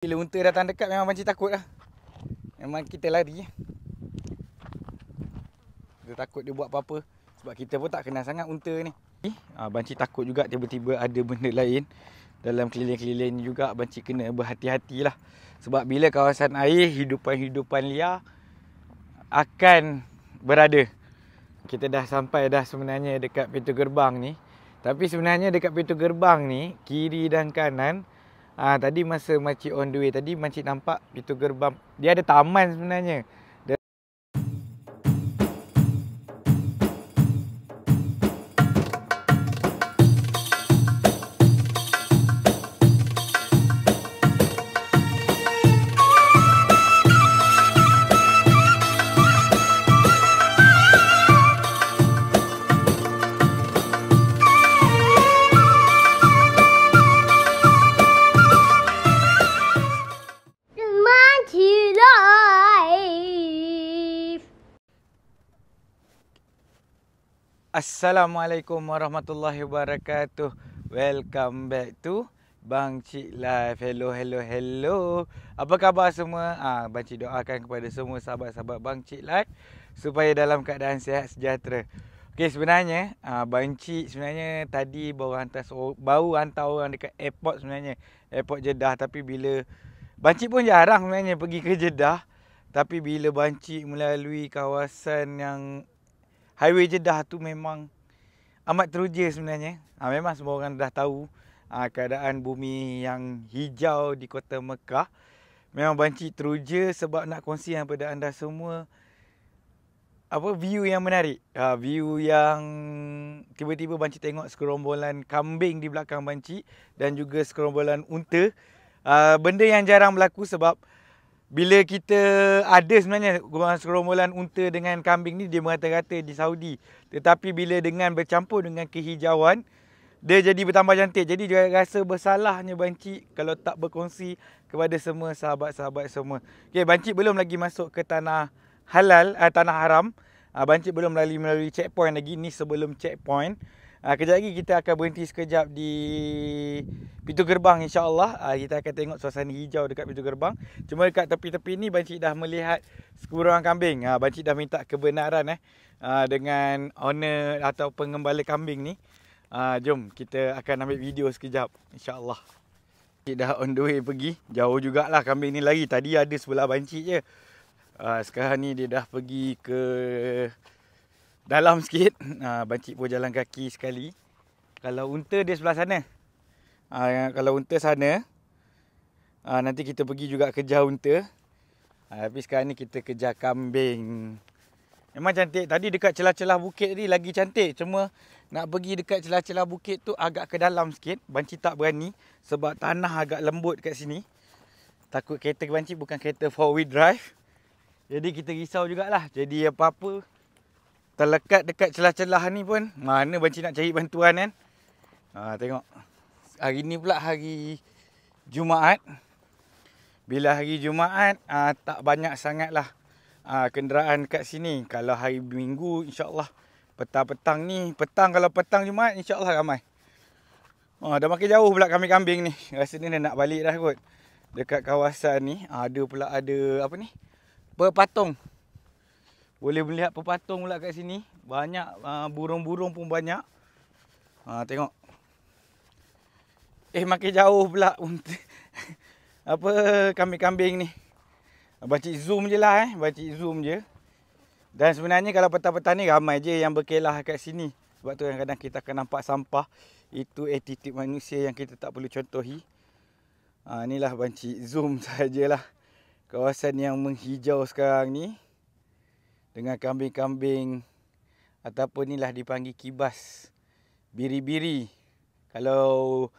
Bila unta datang dekat memang banci takut lah. Memang kita lari. Kita takut dia buat apa-apa. Sebab kita pun tak kenal sangat unta ni. Banci takut juga tiba-tiba ada benda lain dalam keliling-keliling ni juga. Banci kena berhati-hatilah. Sebab bila kawasan air, hidupan-hidupan liar akan berada. Kita dah sampai dah sebenarnya dekat pintu gerbang ni. Tapi sebenarnya dekat pintu gerbang ni, kiri dan kanan, tadi masa makcik on the way tadi, makcik nampak pintu gerbang. Dia ada taman sebenarnya. Assalamualaikum warahmatullahi wabarakatuh. Welcome back to Bang Cik Live. Hello. Apa khabar semua? Bang Cik doakan kepada semua sahabat-sahabat Bang Cik Live supaya dalam keadaan sihat sejahtera. Okey, sebenarnya Bang Cik sebenarnya tadi baru hantar orang dekat airport sebenarnya. Airport Jeddah, tapi bila Bang Cik pun jarang sebenarnya pergi ke Jeddah. Tapi bila Bang Cik melalui kawasan yang Highway Jeddah tu memang amat teruja sebenarnya. Memang semua orang dah tahu keadaan bumi yang hijau di kota Mekah. Memang Bang Cik teruja sebab nak kongsi kepada anda semua view yang menarik. View yang tiba-tiba Bang Cik tengok segerombolan kambing di belakang Bang Cik dan juga segerombolan unta. Benda yang jarang berlaku sebab bila kita ada sebenarnya segerombolan unta dengan kambing ni, dia merata-rata di Saudi. Tetapi bila dengan bercampur dengan kehijauan, dia jadi bertambah cantik. Jadi dia rasa bersalahnya Bang Cik kalau tak berkongsi kepada semua sahabat-sahabat semua. Okay, Bang Cik belum lagi masuk ke tanah halal, tanah haram. Bang Cik belum melalui checkpoint lagi. Ni sebelum checkpoint. Kejap lagi kita akan berhenti sekejap di pintu gerbang, insya-Allah. Kita akan tengok suasana hijau dekat pintu gerbang. Cuma dekat tepi-tepi ni Bang Cik dah melihat sekurang kambing. Bang Cik dah minta kebenaran dengan owner atau pengembala kambing ni. Jom kita akan ambil video sekejap, insya-Allah. Cik dah on the way pergi. Jauh jugalah kambing ni lari. Tadi ada sebelah Bang Cik je. Sekarang ni dia dah pergi ke dalam sikit. Bang Cik pun jalan kaki sekali. Kalau unta dia sebelah sana. Kalau unta sana, nanti kita pergi juga kejar unta. Tapi sekarang ni kita kejar kambing. Memang cantik. Tadi dekat celah-celah bukit tadi lagi cantik. Cuma nak pergi dekat celah-celah bukit tu agak ke dalam sikit. Bang Cik tak berani sebab tanah agak lembut kat sini. Takut kereta Bang Cik bukan kereta 4-wheel drive. Jadi kita risau jugalah. Jadi apa-apa terlekat dekat celah-celah ni pun, mana Bang Cik nak cari bantuan kan. Tengok. Hari ni pula hari Jumaat. Bila hari Jumaat, tak banyak sangatlah kenderaan kat sini. Kalau hari Minggu, insya-Allah petang-petang ni, kalau petang Jumaat, insya-Allah ramai. Dah makin jauh pula kambing-kambing ni. Rasanya nak balik dah kot. Dekat kawasan ni, ada apa ni? Pepatung. Boleh melihat pepatung pula kat sini. Banyak burung-burung pun banyak. Tengok. Makin jauh pula kambing-kambing ni. Bang Cik zoom je lah Bang Cik zoom je. Dan sebenarnya kalau petang-petang ni ramai je yang berkelah kat sini. Sebab tu kadang-kadang kita akan nampak sampah. Itu attitude manusia yang kita tak perlu contohi. Inilah Bang Cik zoom sajalah kawasan yang menghijau sekarang ni. Dengan kambing-kambing ataupun inilah dipanggil kibas. Biri-biri. Kalau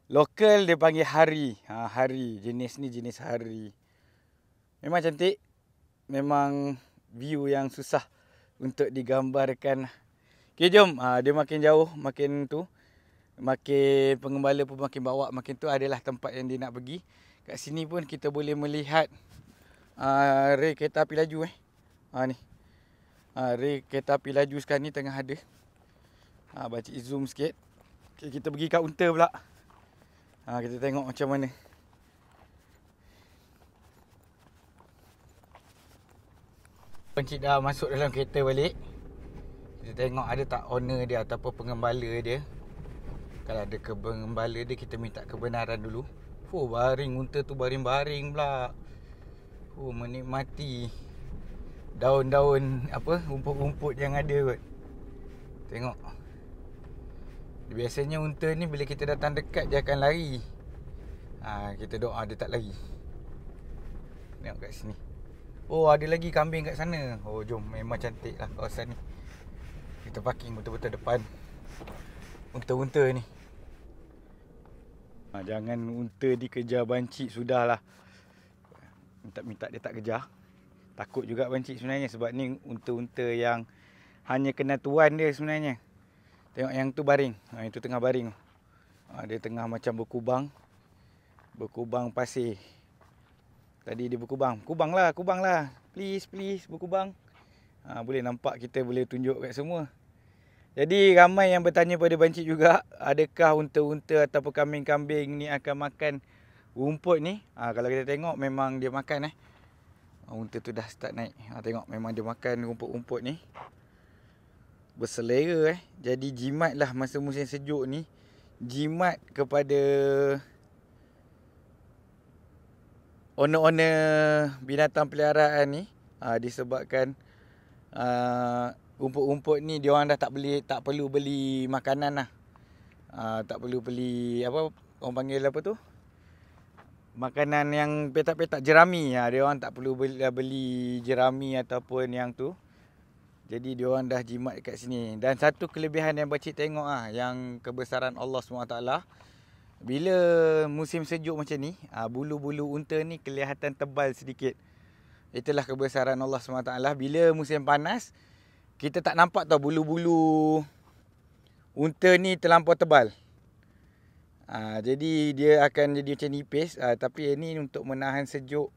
lokal dia panggil hari. Hari. Jenis ni jenis hari. Memang cantik. Memang view yang susah untuk digambarkan. Okay, jom. Dia makin jauh, makin tu. Makin pengembala pun makin bawa, makin tu adalah tempat yang dia nak pergi. Kat sini pun kita boleh melihat rel kereta api laju ni. Rel kereta api laju sekarang ni tengah ada. Bang Cik zoom sikit. Okay, kita pergi kat unta pula. Kita tengok macam mana. Encik dah masuk dalam kereta balik. Kita tengok ada tak owner dia ataupun pengembala dia. Kalau ada pengembala dia, kita minta kebenaran dulu. Baring unta tu baring-baring pula. Menikmati daun-daun apa, rumput-rumput yang ada kot. Tengok. Biasanya unta ni bila kita datang dekat dia akan lari. Kita doa dia tak lari. Tengok kat sini. Ada lagi kambing kat sana. Jom, memang cantik lah kawasan ni. Kita parking betul-betul depan unta-unta ni. Jangan unta dikejar bancik, sudahlah. Minta dia tak kejar. Takut juga bancik sebenarnya, sebab ni unta-unta yang hanya kenal tuan dia sebenarnya. Tengok yang tu baring. Itu tengah baring. Dia tengah macam berkubang pasir. Tadi dia berkubang. Kubang lah. Please berkubang. Boleh nampak, kita boleh tunjuk kat semua. Jadi ramai yang bertanya pada bancik juga, adakah unta-unta ataupun kambing-kambing ni akan makan rumput ni? Kalau kita tengok memang dia makan unta tu dah start naik. Tengok memang dia makan rumput-rumput ni. Berselera Jadi jimat lah masa musim sejuk ni. Jimat kepada owner-owner binatang peliharaan ni. Disebabkan rumput-rumput ni diorang dah tak perlu beli makanan lah. Tak perlu beli apa orang panggil apa tu, makanan yang petak-petak, jerami. Diorang tak perlu beli jerami ataupun yang tu. Jadi diorang dah jimat kat sini. Dan satu kelebihan yang pakcik tengok yang kebesaran Allah SWT, bila musim sejuk macam ni, bulu-bulu unta ni kelihatan tebal sedikit. Itulah kebesaran Allah SWT. Bila musim panas, kita tak nampak tau bulu-bulu unta ni terlampau tebal. Jadi dia akan jadi macam nipis. Tapi ini untuk menahan sejuk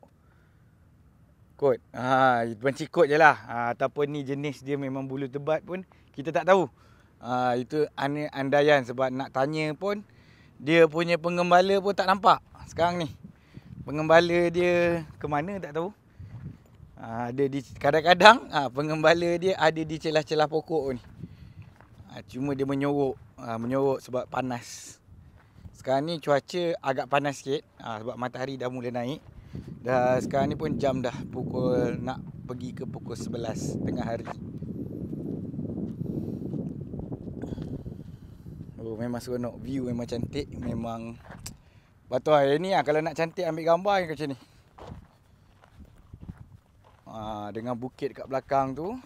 kot. Bancik kot je lah. Ataupun ni jenis dia memang bulu tebal pun kita tak tahu. Itu andaian, sebab nak tanya pun dia punya pengembala pun tak nampak sekarang ni. Pengembala dia ke mana tak tahu. Ada di kadang-kadang pengembala dia ada di celah-celah pokok ni. Cuma dia menyorok sebab panas. Sekarang ni cuaca agak panas sikit sebab matahari dah mula naik. Dah sekarang ni pun jam dah pukul nak pergi ke pukul 11 tengah hari. Memang seronok, view memang cantik. Memang betul hari ni kalau nak cantik ambil gambar yang macam ni. Dengan bukit kat belakang tu.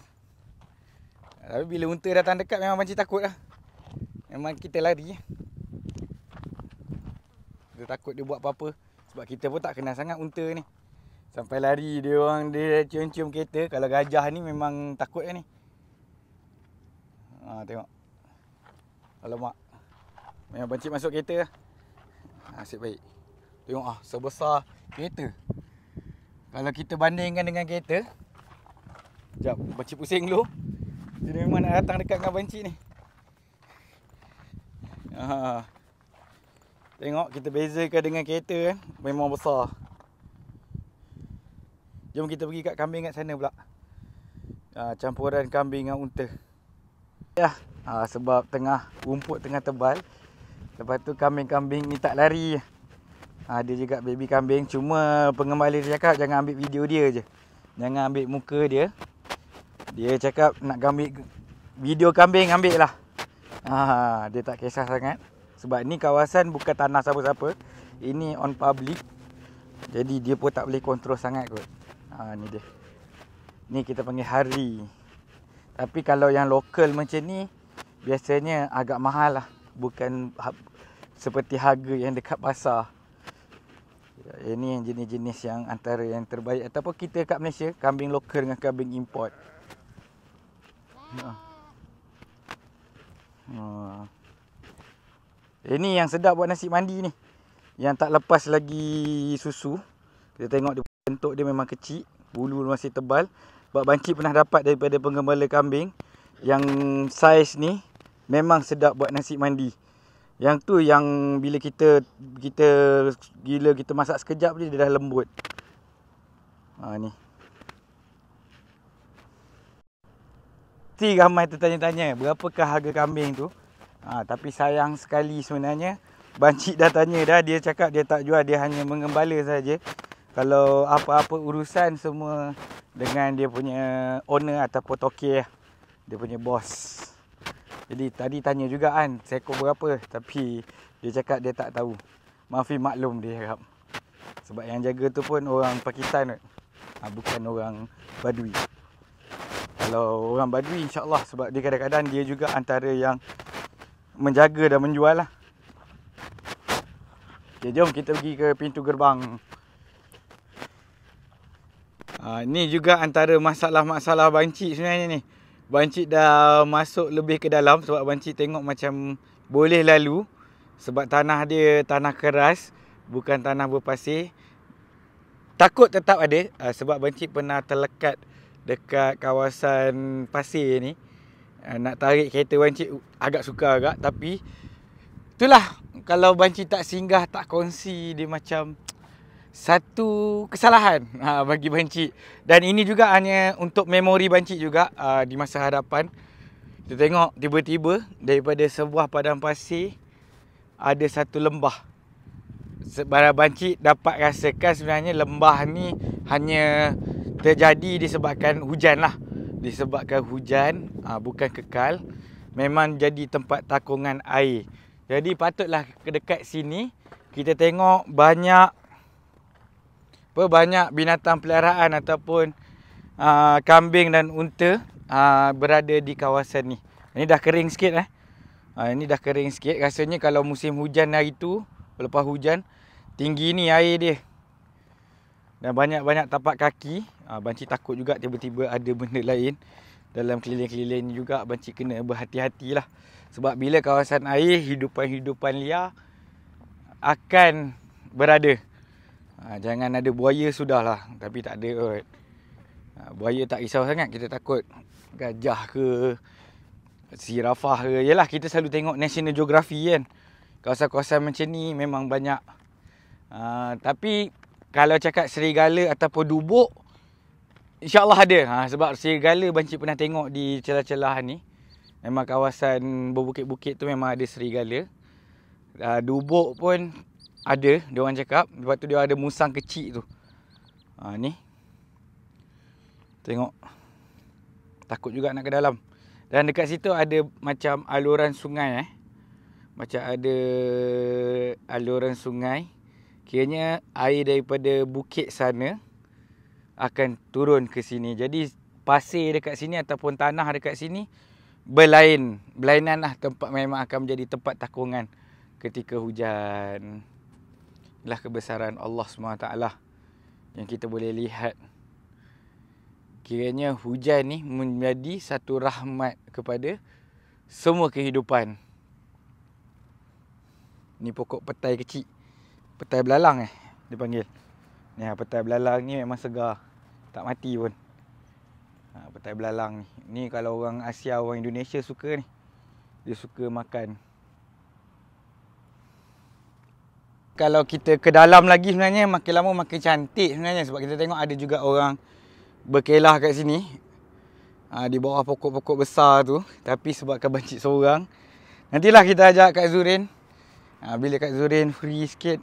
Tapi bila unta datang dekat memang bancik takut lah. Memang kita lari. Kita takut dia buat apa-apa. Sebab kita pun tak kenal sangat unta ni. Sampai lari dia cium-cium kereta. Kalau gajah ni memang takut lah ni. Tengok. Alamak. Memang bancik masuk kereta lah. Nasib baik. Tengok sebesar kereta. Kalau kita bandingkan dengan kereta. Sekejap, bancik pusing dulu. Dia memang nak datang dekat dengan bancik ni. Tengok, kita bezakan dengan kereta kan. Memang besar. Jom kita pergi kat kambing kat sana pula. Campuran kambing dengan unta. Sebab rumput tengah tebal. Lepas tu kambing-kambing ni tak lari. Ada juga baby kambing. Cuma pengembala dia cakap jangan ambil video dia je. Jangan ambil muka dia. Dia cakap nak ambil video kambing, ambil lah. Dia tak kisah sangat. Sebab ni kawasan bukan tanah siapa-siapa. Ini on public. Jadi dia pun tak boleh kontrol sangat kot. Ni dia. Ni kita panggil hari. Tapi kalau yang lokal macam ni, biasanya agak mahal lah. Bukan seperti harga yang dekat pasar. Ini yang jenis-jenis yang antara yang terbaik. Ataupun kita kat Malaysia, kambing lokal dengan kambing import. Ini yang sedap buat nasi mandi ni. Yang tak lepas lagi susu. Kita tengok dia, bentuk dia memang kecil. Bulu masih tebal. Sebab bancik pernah dapat daripada penggembala kambing. Yang saiz ni memang sedap buat nasi mandi. Yang tu yang bila kita masak sekejap je dia dah lembut. Ni. Pasti ramai tertanya-tanya berapakah harga kambing tu. Tapi sayang sekali sebenarnya Bancik dah tanya dah, dia cakap dia tak jual, dia hanya mengembala saja. Kalau apa-apa urusan semua dengan dia punya owner ataupun tokey lah, dia punya bos. Jadi tadi tanya juga kan seekor berapa, tapi dia cakap dia tak tahu. Maafi maklum dia harap. Sebab yang jaga tu pun orang Pakistan, bukan orang Badui. Kalau orang Badui insya-Allah, sebab dia kadang-kadang dia juga antara yang menjaga dan menjual lah. Okay, jom kita pergi ke pintu gerbang. Ni juga antara masalah-masalah Bancik sebenarnya ni. Bancik dah masuk lebih ke dalam sebab Bancik tengok macam boleh lalu. Sebab tanah dia tanah keras, bukan tanah berpasir. Takut tetap ada sebab Bancik pernah terlekat dekat kawasan pasir ni. Nak tarik kereta Bancik agak sukar agak, tapi itulah, kalau Bancik tak singgah, tak kongsi, dia macam satu kesalahan bagi Bancik. Dan ini juga hanya untuk memori Bancik juga di masa hadapan. Kita tengok tiba-tiba daripada sebuah padang pasir ada satu lembah. Sebab Bancik dapat rasakan sebenarnya lembah ni hanya terjadi disebabkan hujan lah. Disebabkan hujan, bukan kekal. Memang jadi tempat takungan air. Jadi patutlah dekat sini kita tengok banyak binatang peliharaan ataupun kambing dan unta berada di kawasan ni. Ini dah kering sikit Ini dah kering sikit. Rasanya kalau musim hujan hari tu, lepas hujan, tinggi ni air dia. Dan banyak-banyak tapak kaki. Bancik takut juga tiba-tiba ada benda lain dalam keliling-keliling ni juga. Bancik kena berhati-hatilah. Sebab bila kawasan air, hidupan-hidupan liar akan berada. Jangan ada buaya sudahlah. Tapi tak ada kot. Buaya tak risau sangat, kita takut gajah ke, zirafah ke. Yelah, kita selalu tengok National Geography kan. Kawasan-kawasan macam ni memang banyak. Tapi kalau cakap serigala ataupun dubuk, InsyaAllah ada. Sebab serigala Bancik pernah tengok di celah-celah ni. Memang kawasan berbukit-bukit tu memang ada serigala. Dubuk pun ada, dia orang cakap. Lepas tu dia ada musang kecil tu. Ni. Tengok. Takut juga nak ke dalam. Dan dekat situ ada macam aluran sungai Macam ada aluran sungai. Kiranya air daripada bukit sana akan turun ke sini. Jadi pasir dekat sini ataupun tanah dekat sini berlainan lah. Tempat memang akan menjadi tempat takungan ketika hujan. Inilah kebesaran Allah SWT yang kita boleh lihat. Kiranya hujan ni menjadi satu rahmat kepada semua kehidupan. Ni pokok petai kecil. Petai belalang dia panggil. Ni petai belalang ni memang segar. Tak mati pun. Petai belalang ni. Ni kalau orang Asia, orang Indonesia suka ni. Dia suka makan. Kalau kita ke dalam lagi sebenarnya makin lama makin cantik sebenarnya. Sebab kita tengok ada juga orang berkelah kat sini. Di bawah pokok-pokok besar tu. Tapi sebabkan Bancik seorang, nantilah kita ajak Kak Zurin. Bila Kak Zurin free sikit,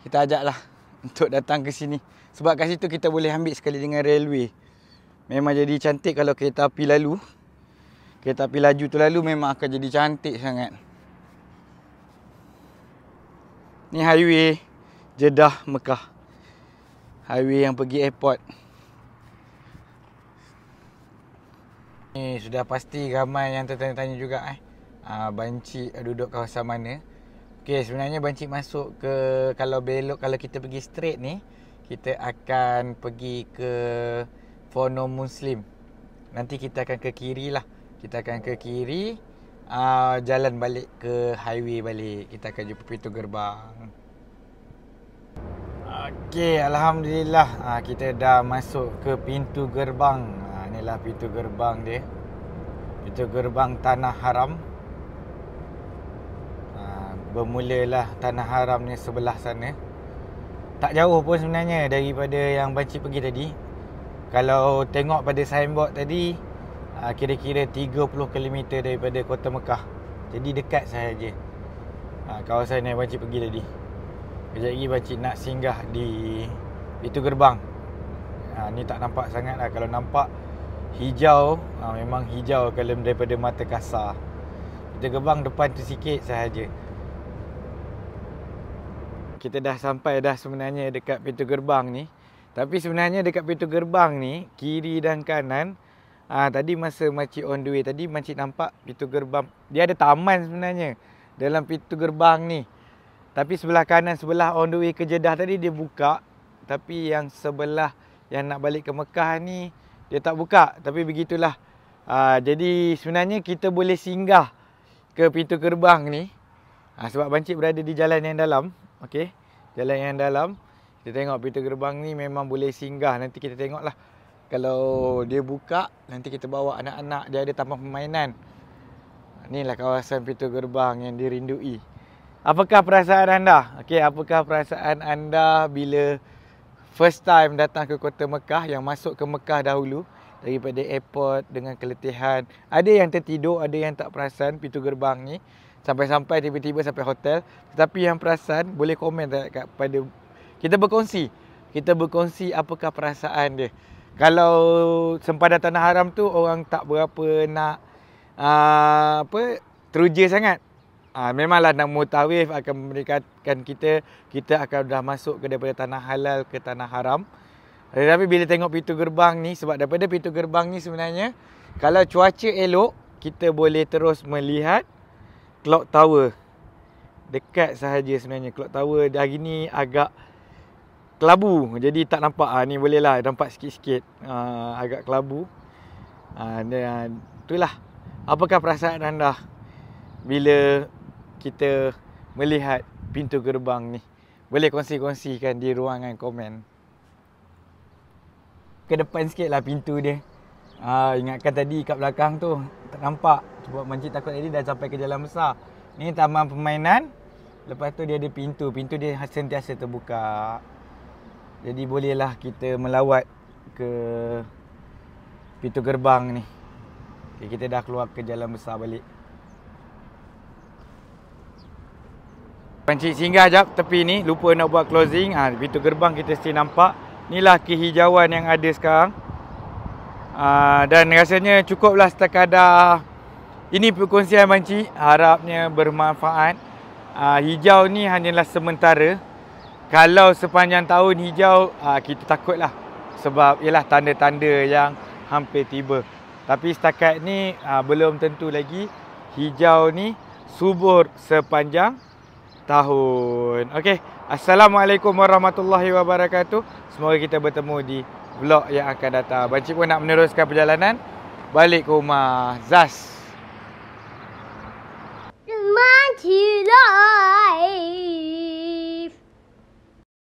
kita ajaklah untuk datang ke sini. Sebab kat situ kita boleh ambil sekali dengan railway. Memang jadi cantik kalau kereta api lalu. Kereta api laju tu lalu memang akan jadi cantik sangat. Ni highway Jeddah Mekah. Highway yang pergi airport. Ni sudah pasti ramai yang tertanya-tanya juga Bancik duduk kawasan mana. Okey, sebenarnya Bancik masuk ke, kalau belok, kalau kita pergi straight ni, kita akan pergi ke Fono Muslim. Nanti kita akan ke kiri lah. Kita akan ke kiri, jalan balik ke highway balik. Kita akan jumpa pintu gerbang. Okey, Alhamdulillah kita dah masuk ke pintu gerbang. Inilah pintu gerbang dia. Pintu gerbang Tanah Haram. Bermulalah Tanah Haram ni sebelah sana. Tak jauh pun sebenarnya daripada yang Bancik pergi tadi. Kalau tengok pada signboard tadi, kira-kira 30 km daripada kota Mekah. Jadi dekat sahaja. Kawasan yang Bancik pergi tadi. Kejap lagi Bancik nak singgah di pintu gerbang. Ni tak nampak sangat lah. Kalau nampak hijau, memang hijau kalau daripada mata kasar. Pintu gerbang depan tu sikit sahaja. Kita dah sampai dah sebenarnya dekat pintu gerbang ni. Tapi sebenarnya dekat pintu gerbang ni, kiri dan kanan, tadi masa Makcik on the way tadi, Makcik nampak pintu gerbang. Dia ada taman sebenarnya dalam pintu gerbang ni. Tapi sebelah kanan, sebelah on the way ke Jeddah tadi dia buka. Tapi yang sebelah yang nak balik ke Mekah ni, dia tak buka. Tapi begitulah. Jadi sebenarnya kita boleh singgah ke pintu gerbang ni. Sebab Bancik berada di jalan yang dalam. Okey, jalan yang dalam. Kita tengok pintu gerbang ni memang boleh singgah. Nanti kita tengoklah. Kalau dia buka, nanti kita bawa anak-anak. Dia ada taman permainan. Inilah kawasan pintu gerbang yang dirindui. Apakah perasaan anda? Okey, apakah perasaan anda bila first time datang ke kota Mekah, yang masuk ke Mekah dahulu daripada airport dengan keletihan? Ada yang tertidur, ada yang tak perasan pintu gerbang ni. Sampai-sampai tiba-tiba sampai hotel. Tetapi yang perasan boleh komen pada kita berkongsi. Kita berkongsi apakah perasaan dia. Kalau sempadan Tanah Haram tu orang tak berapa nak teruja sangat. Memanglah nak mutawif akan memberikan kita akan dah masuk ke daripada tanah halal ke tanah haram. Tetapi bila tengok pintu gerbang ni, sebab daripada pintu gerbang ni sebenarnya kalau cuaca elok, kita boleh terus melihat Clock Tower. Dekat sahaja sebenarnya. Clock Tower hari ni agak kelabu, jadi tak nampak. Ni bolehlah nampak sikit-sikit agak kelabu. Itulah. Apakah perasaan anda bila kita melihat pintu gerbang ni? Boleh kongsi-kongsikan di ruangan komen. Ke depan sikit lah pintu dia. Ingatkan tadi kat belakang tu tak nampak. Sebab Makcik takut tadi dah sampai ke jalan besar. Ni taman permainan. Lepas tu dia ada pintu. Pintu dia sentiasa terbuka. Jadi bolehlah kita melawat ke pintu gerbang ni. Okay, kita dah keluar ke jalan besar balik. Makcik singgah jap tepi ni, lupa nak buat closing. Pintu gerbang kita still nampak. Inilah kehijauan yang ada sekarang. Dan rasanya cukuplah sekadar ini perkongsian Makcik. Harapnya bermanfaat. Hijau ni hanyalah sementara. Kalau sepanjang tahun hijau, kita takutlah. Sebab ialah tanda-tanda yang hampir tiba. Tapi setakat ni belum tentu lagi hijau ni subur sepanjang tahun. Okey, Assalamualaikum warahmatullahi wabarakatuh. Semoga kita bertemu di vlog yang akan datang. Makcik pun nak meneruskan perjalanan balik ke rumah Zaz. Makcik